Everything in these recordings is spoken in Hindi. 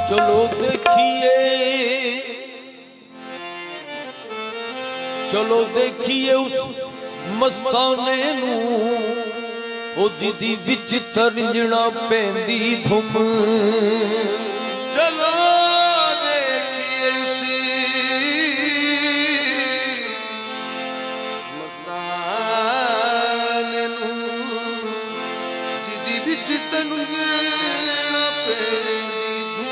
चलो देखिए, चलो देखिए उस मस्ताने नू, ओ जिदी विच तरंजना पैंदी धुम। चलो देखिए उसी मस्ताने नू, जिदी विच तरंजना पैंदी धुम।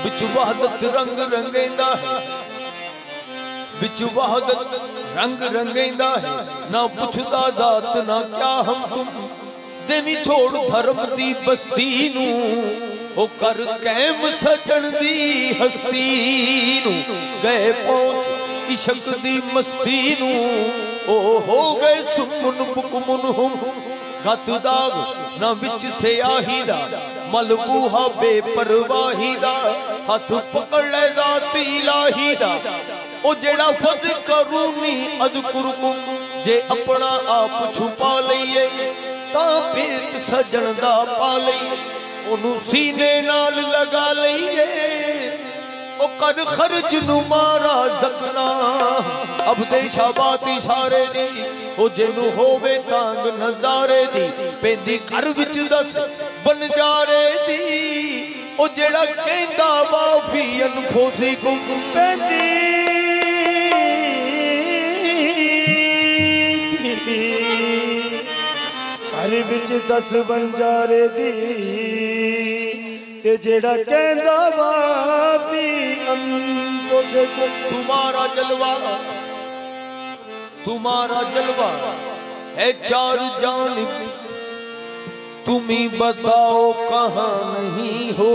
विच वहदत रंग रंगेंदा है, विच वहदत रंग रंगेंदा है, ना पुछदा जात ना क्या हम तुम। देवी छोड़ धर्म दी बस्ती नू, ओ कर कैम सजन दी हस्ती नू। गए पहुंच इश्क दी मस्ती नू, ओ हो गए सुमन बुकमुन हम। गत दाग ना विच सियाही दा, मलबूहा बेपरवाही दा। हथ पकड़ ले जाती लाही दा, ओ जेड़ा फज करूनी अज़कुरकुम। जे अपना आप छुपा लईए तां भेत सजन दा पा लईए। ओनू सीने नाल लगा लईए, ओ कर खर्ज नू मारा जकना। अब दे शाबात इशारे दी, ओ जेनू होवे तांग नजारे दी। पेंदी घर विच दस बनजारे दी, ओ जेड़ा कहंदा वा फी अनफुसिकुम। पेंदी घर विच दस बंजारे दी, ते जेड़ा कहंदा वा फी अनफुसिकुम। तुम्हारा जलवा, तुम्हारा जलवा है चार जानिब। तुम ही बताओ कहाँ नहीं हो।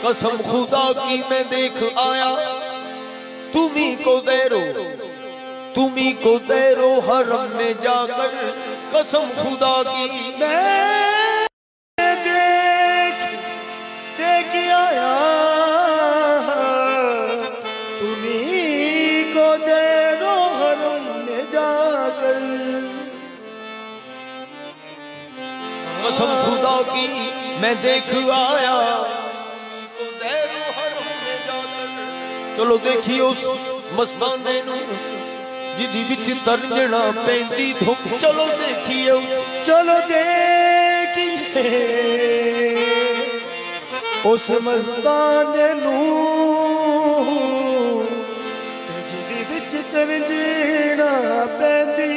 कसम खुदा की मैं देख आया, तुम ही को देरो, तुम ही को देरो हरम में जाकर। कसम खुदा की मैं देख आया, तुम्हीं को देरो हरम में जाकर। कसम खुदा की मैं देख आया, चलो देखिए उस मस्ताने नू, जिदी विच तरंजना पैंदी धुम। चलो देखिए चलो देखिए उस मस्ताने नू, ते जिदी विच तरंजना पैंदी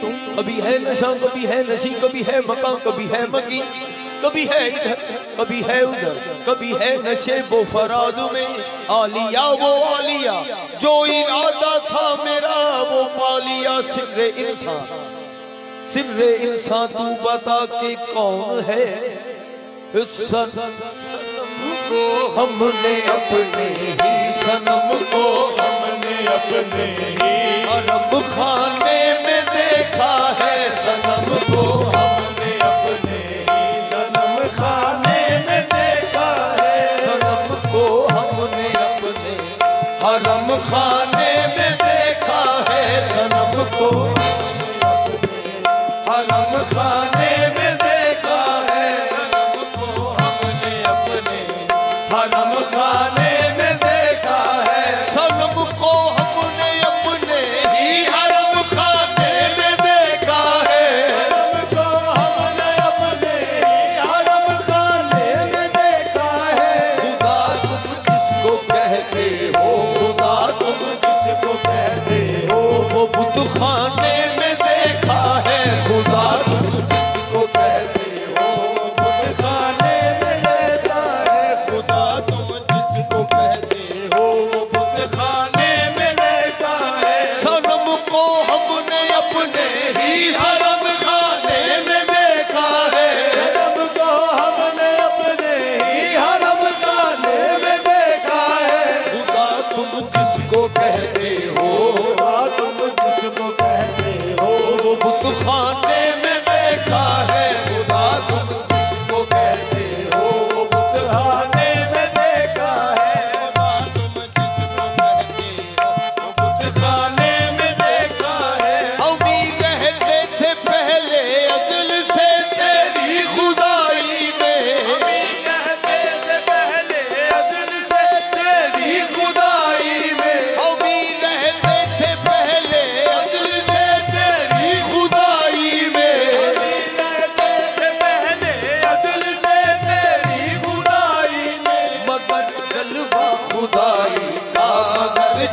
धुम। कभी है नशा, कभी है नशी, कभी है मकान, कभी है मकी। कभी है इधर, कभी है उधर, कभी है नशे वो फराज में। आलिया वो आलिया, जो इरादा था मेरा वो पा लिया। सिर्रे इंसान, सिर्रे इंसान तू बता के कौन है। सनम को हमने अपने ही, सनम को हमने अपने ही अरब खाने में देखा है। सनम को हमने अपने ही सनम खाने में देखा है। सनम को हमने अपने हरम खाने में देखा है। सनम को हरम खाने में देखा है। सनम को हमने अपने हरम खाने में देखा है। सनम को हमने अपने ही हरम खाने में देखा है। हरम को हमने अपने हरम खाने में देखा है। खुदा तुम किसको कहते हो, खुदा तुम किसको कहते हो, वो बुत खाने में देखा है। खुदा तुम किसको कहते हो, बुत खाने में रहता है। खुदा तुम जिसको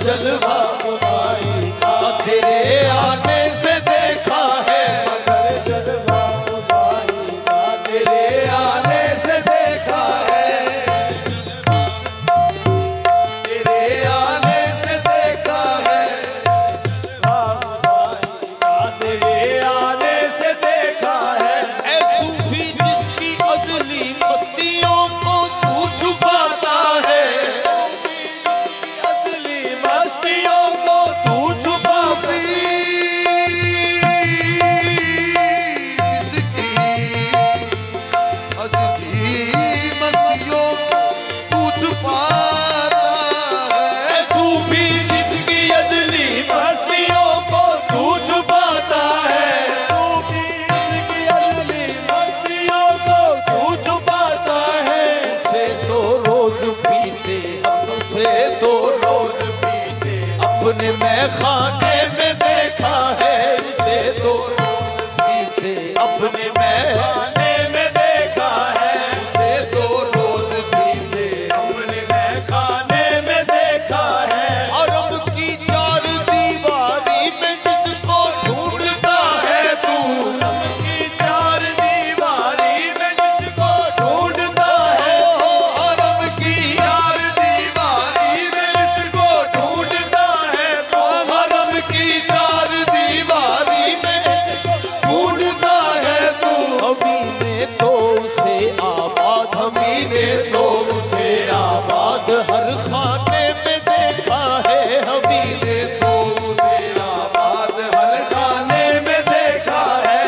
जलवा खुदाई का तेरे आने से देखा है, मगर जलवा खुदाई का तेरे आने से देखा है, तेरे आने से देखा है, खुदाई का तेरे आने से देखा है। ऐ सूफी जिसकी अजली मस्तियों को तू छुपाता है, असली मस्तियों को तू छुपाती, जिसकी असली मस्तियों को छुपाता है, ऐ सूफी जिसकी अजली मस्तियों को तू छुपाता है, सूफी जिसकी असली मस्तियों को तू छुपाता है। से तो रोज पीते हम, से तो रोज पीते अपने मैं खाने में देखा है, से तो पीते अपने मैं खाने में देखा है, से तो रोज पीते अपने मैं खाने में देखा है। अरब की चार दीवारी में जिसको ढूंढता है तू, की चार दीवारी में जिसको ढूंढता है, अरब की चार दीवारी में इसको ढूंढता है, तो अरब की चार दीवारी में ढूंढता है तू, हमीने तो उसे आबाद, हमीने तो उसे आबाद हर खाने में देखा है, हमीने तो उसे आबाद हर खाने में देखा है,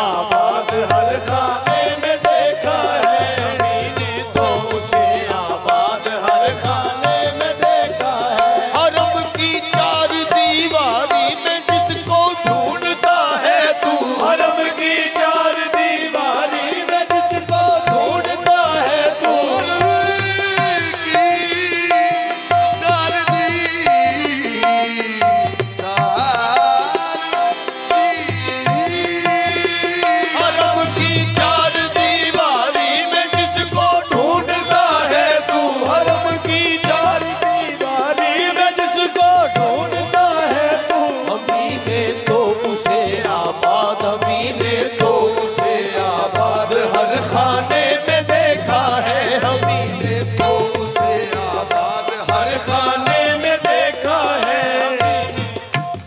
आबाद हर खाने में देखा है, अमीने तो उसे आबाद हर खाने में देखा है। अरब की चार दीवारी में जिसको ढूंढता है तू, हरम की चार दीवारी में जिसको ढूंढता है तू, अरब की चार दीवारी में जिसको ढूंढता है तू, हरम की चार दीवारी में जिसको ढूंढता है तू, हमीने तो उसे आबाद, हमीने तो उसे आबाद हर खाने में देखा है, हमीने तो उसे आबाद हर खाने में देखा है,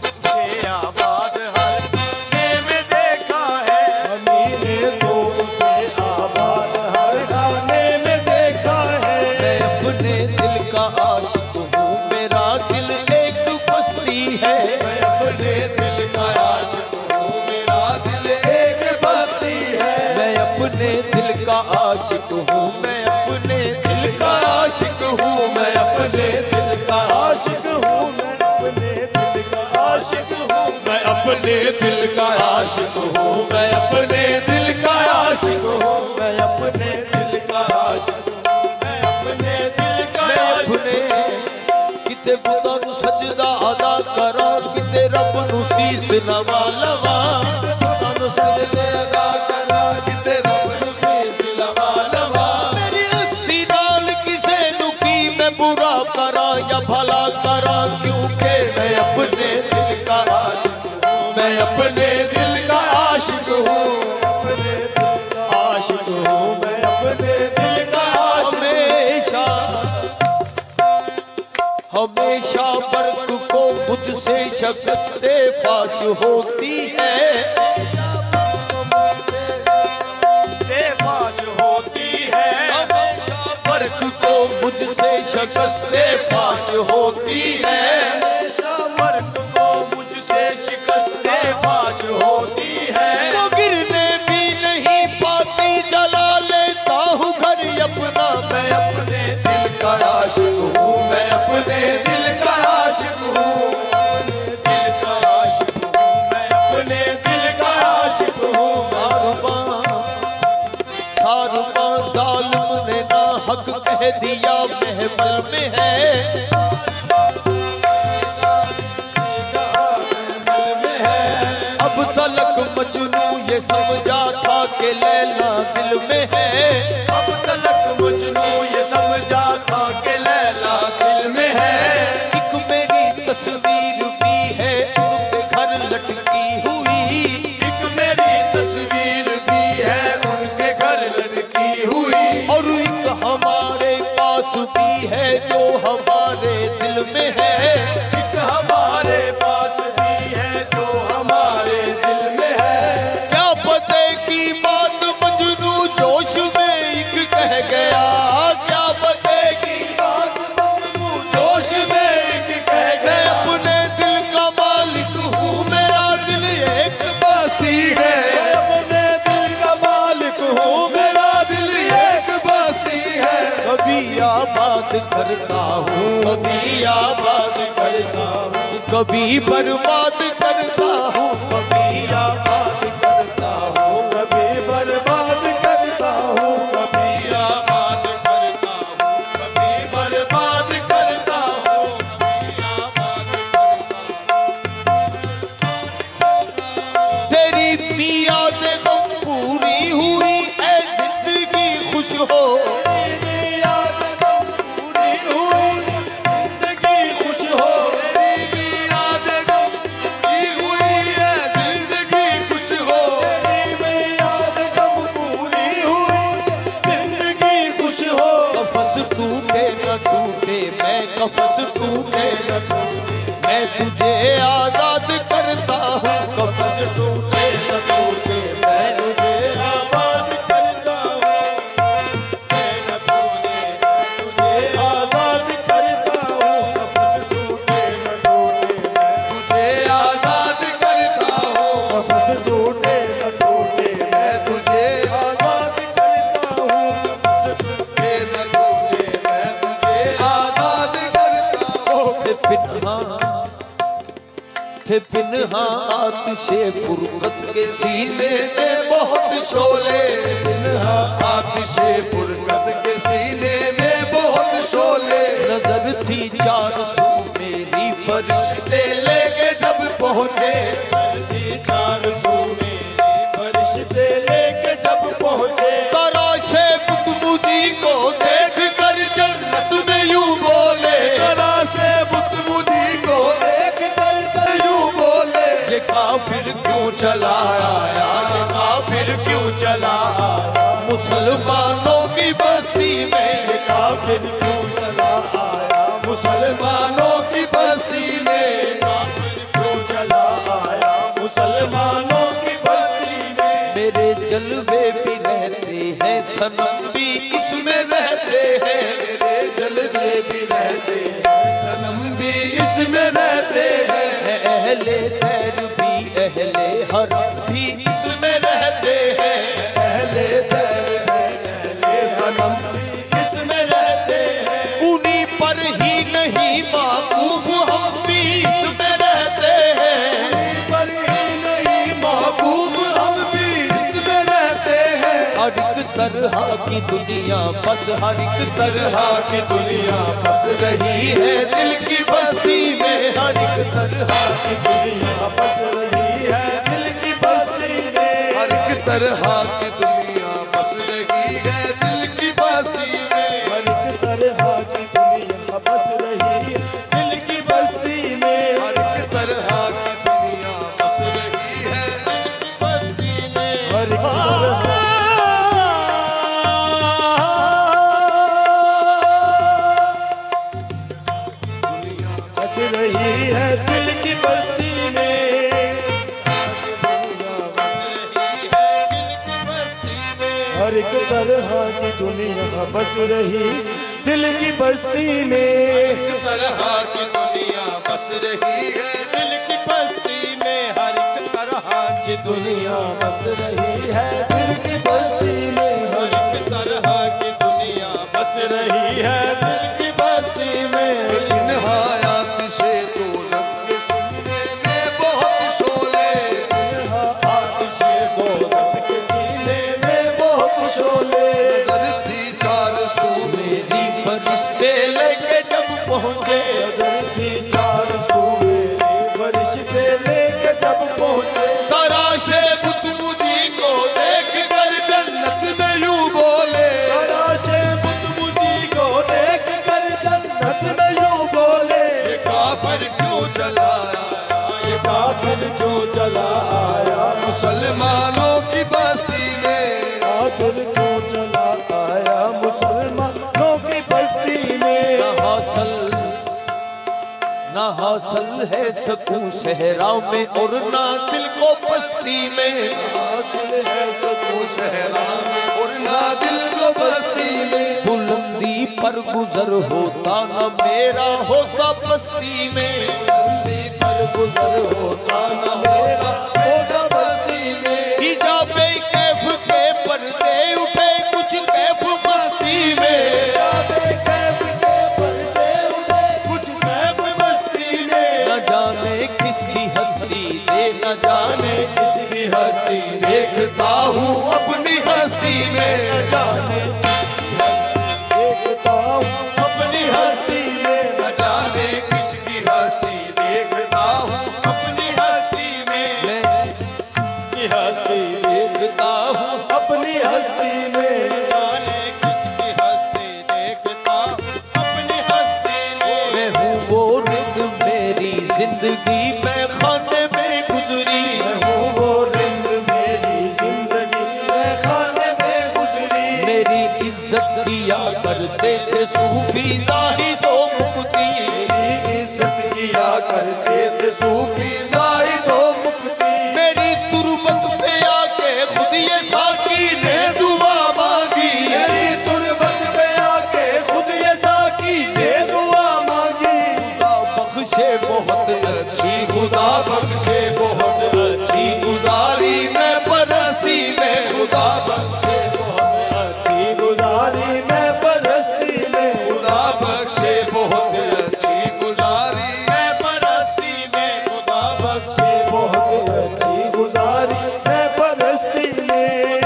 उसे आबाद हर खाने में देखा है, अमीने तो उसे आबाद हर खाने में देखा है। मैं अपने दिल का आशिक हूँ, मेरा दिल एक बस्ती है, मैं अपने दिल का आशिक हूँ, मेरा दिल एक बस्ती है, मैं अपने दिल का आशिक हूँ, मैं अपने दिल का आशिक हूँ, मैं अपने दिल का आशिक हूँ मैं अपने दिल का आशिक हूँ, मैं अपने दिल का आशिक हूँ, मैं अपने दिल का आशिक हूँ, मैं अपने दिल का आशिक हूँ, मैं अपने दिल का मैं आशिक अपने किते बुता नु सजदा अदा करा, किते रब नु सीस नवा लवा, तनु सजदे अदा करा, किते रब नु सीस लवा लवा। मेरी हस्ती नाल किसे नु की मैं बुरा करा या भला करा, क्योंकि मैं अपने दिल का आशिक हूँ, मैं अपने दिल का आशिक हूँ, अपने दिल का आशिक हूँ, मैं अपने दिल का आशिक हमेशा हमेशा बर्क को मुझसे शिकस्ते फाश होती है, पास होती है, हमेशा बर्क को मुझसे शिकस्ते फाश होती है, हमेशा मर्द को मुझसे शिकस्ते पास होती है। वो गिरने भी नहीं पाती, जला लेता हूँ घर अपना, मैं अपने दिल का आशिक हूँ, मैं अपने दिल का आशिक हूँ, दिल का आशिक हूँ, मैं अपने दिल का आशिक हूँ। सारुबा जालिम ने ना हक कह दिया महमल में है, अब तलक मजनू ये समझा था कि लैला दिल में है, अब तलक मजनू ये समझा था कि लैला दिल में हमारे पास भी है जो हमारे दिल में है, एक हमारे पास भी है जो हमारे दिल में है। क्या पते की बात मजनू जोश में एक कह गया, क्या पते की बात मजनू जोश में एक कह गया। अपने दिल का मालिक हूँ, मेरा दिल एक बस्ती है। अपने दिल का मालिक हूँ, मेरा दिल एक बस्ती है। कभी आबाद करता हूँ, कभी आबाद करता हूँ, कभी बर्बाद करता हूँ, कभी आबाद करता हूँ, कभी बर्बाद करता हूँ, कभी आबाद करता हूँ, कभी बर्बाद करता हूँ, कभी आबाद करता हूँ। तेरी मियाद गम पूरी हुई है, जिंदगी खुश हो। तेरी याद गम पूरी हुई, जिंदगी खुश हो। तेरी याद गम पूरी हुई है, जिंदगी खुश हो। तेरी याद गम पूरी हुई, जिंदगी खुश हो। कफस टूटे न टूटे, मैं कफस टूटे न टूटे, मैं तुझे आजाद करता हूँ। कफस टूटे न टूटे, मैं तुझे आबाद करता हूँ, मैं न तूने तुझे आजाद करता हूँ। कफस टूटे न टूटे, मैं तुझे आजाद करता हूँ। कफस टूटे न टूटे, मैं तुझे आजाद करता हूँ। कफस टूटे न टूटे, मैं तुझे आजाद करता हूँ। थे पिन्हा आतिशे फुरकत के सीने में बहुत शोले, बिन्हा आतिशे फुर्सत के सीने में बहुत शोले। नजर थी चार सू मेरी फरिश्ते लेके जब पहुँचे, थी चार सू मेरी फरिश्ते लेके जब पहुँचे। तराशे कुतुबुद्दी को देख कर जन्नत में यूं बोले, तराशे बुतमुदी को देख कर यूं बोले। ये काफिर क्यों चला आया, ये काफिर क्यों चला आया मुसलमानों की बस्ती में, ये काफिर क्यों चला आया मुसलमानों की बस्ती में। काफिर क्यों चला आया मुसलमानों की बस्ती में। मेरे जलवे भी रहते हैं, सनम भी इसमें रहते हैं। मेरे जलवे भी रहते हैं, सनम भी इसमें रहते हैं। अहले तैर भी अहले हरम भी इसमें रहते हैं। अहले दर में अहले सनम भी इसमें रहते हैं। उन्हीं पर ही नहीं माकूफ हम भी इसमें रहते हैं। पर ही नहीं महबूब हम भी इसमें रहते हैं। हर एक तरह की दुनिया बस हर एक तरह तरह की दुनिया बस रही है दिल की बस्ती में। हर एक तरह की दुनिया बस रही है दिल की बस्ती में। हर एक तरह की दुनिया बस रही है दिल की बस्ती में। हर एक तरह की दुनिया बस रही है दिल की बस्ती में। हर एक तरह की दुनिया बस रही है बस्ती में। हर एक तरह बस रही है दिल की बस्ती में। हर एक तरह की दुनिया बस रही दिल की बस्ती में। एक तरह की दुनिया बस रही है दिल की बस्ती में। हर एक तरह की दुनिया बस रही है दिल की बस्ती में। हर एक तरह की दुनिया बस रही है दिल की बस्ती में। लेकिन हयात से तो सबके सीने में बहुत शोले। हयात से तो सबके सीने में बहुत शोले। नजर थी चार सू मेरी फरिश्ते लेके जब पहुँचे, नजर थी चार सू मेरी फरिश्ते लेके जब पहुँचे। तराशे बुतमुदी को देख कर जन्नत में यूं बोले। तराशे बुतमुदी को देख कर जन्नत में यूं बोले। ये काफिर क्यों चला आया, ये काफिर क्यों चला आया मुसलमानों की बस्ती में। काफिर क्यों चला आया मुसलमानों हासिल है सकून सहरा में और ना दिल को बस्ती में, हासिल है सकून सहरा में और ना दिल को बस्ती में। बुलंदी पर गुजर होता ना मेरा होता बस्ती में, बुलंदी पर गुजर होता ना मेरा होता बस्ती में। हिजाबे कैफ के पर्दे उठे कुछ कैफ मस्ती में, हिजाबे कैफ के पर्दे उठे कुछ कैफ मस्ती में। न जाने किसकी हस्ती दे न जाने किसकी हस्ती देखता हूँ अपनी हस्ती में, न जाने देखता हूँ अपनी हस्ती में, न जाने किसकी हस्ती देखता हूँ अपनी हस्ती में। मैं किसकी हस्ती देखता हूँ अपनी हस्ती में, न जाने किसकी हस्ती देखता हूँ अपनी हस्ती में। मैं हूँ वो रिंद मेरी जिंदगी मैं खाने में गुजरी, मैं हूँ वो रिंद मेरी जिंदगी मैं खाने में गुजरी। मेरी इज्जत किया करते थे सूफी जाहिदो मुफ्ती, मेरी इज्जत किया करते थे सूफी जाहिदो मुफ्ती। मेरी तुरबत पे आके खुद ये साकी ने दुआ मांगी, मेरी तुरबत पे आके खुद ये साकी ने दुआ मांगी। खुदा बख्शे बहुत अच्छी, खुदा बख्शे बहुत अच्छी गुजारी मैं परस्ती में, खुदा बख्शे बहुत अच्छी गुजारी मैं परस्ती में, खुदा बख्शे बहुत अच्छी गुजारी मैं परस्ती में, खुदा बख्शे बहुत अच्छी गुजारी मैं परस्ती में,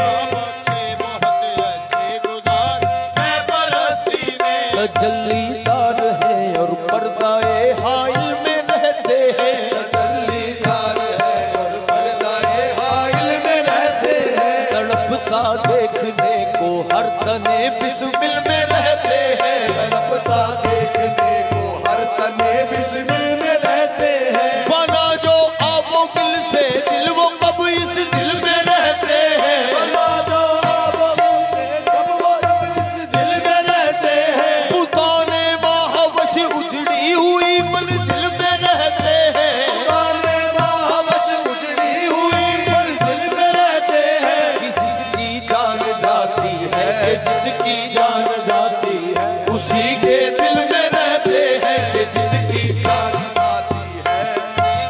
खुदा बख्शे बहुत अच्छी गुजारी मैं परस्ती में। तजल्लीदार है और पर्दाए हाइल में रहते हैं, तजल्लीदार है और पर्दाए हाइल में रहते हैं। तड़पता देखने को हर तने बिस्मिल में रहते हैं, तड़पता देखने को हर तने बिस्मिल में रहते हैं। बना जो आबो दिल से दिल वो कब इस दिल में रहते हैं, बना जो आबो से कब वो कब इस दिल में रहते हैं। पुताने महावश उजड़ी हुई मंजिल में रहते हैं, पुराने महावश उजड़ी हुई मंजिल में रहते हैं। जिसकी जान जाती है जिसकी जान जाती है उसी के दिल में रहते हैं, कि जिसकी जान जाती है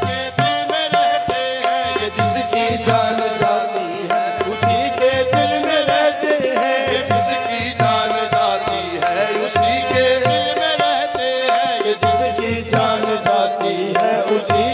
के दिल में रहते हैं। ये जिसकी जान जाती है उसी के दिल में रहते हैं। ये जिसकी जान जाती है उसी के दिल में रहते हैं। ये जिसकी जान जाती है उसी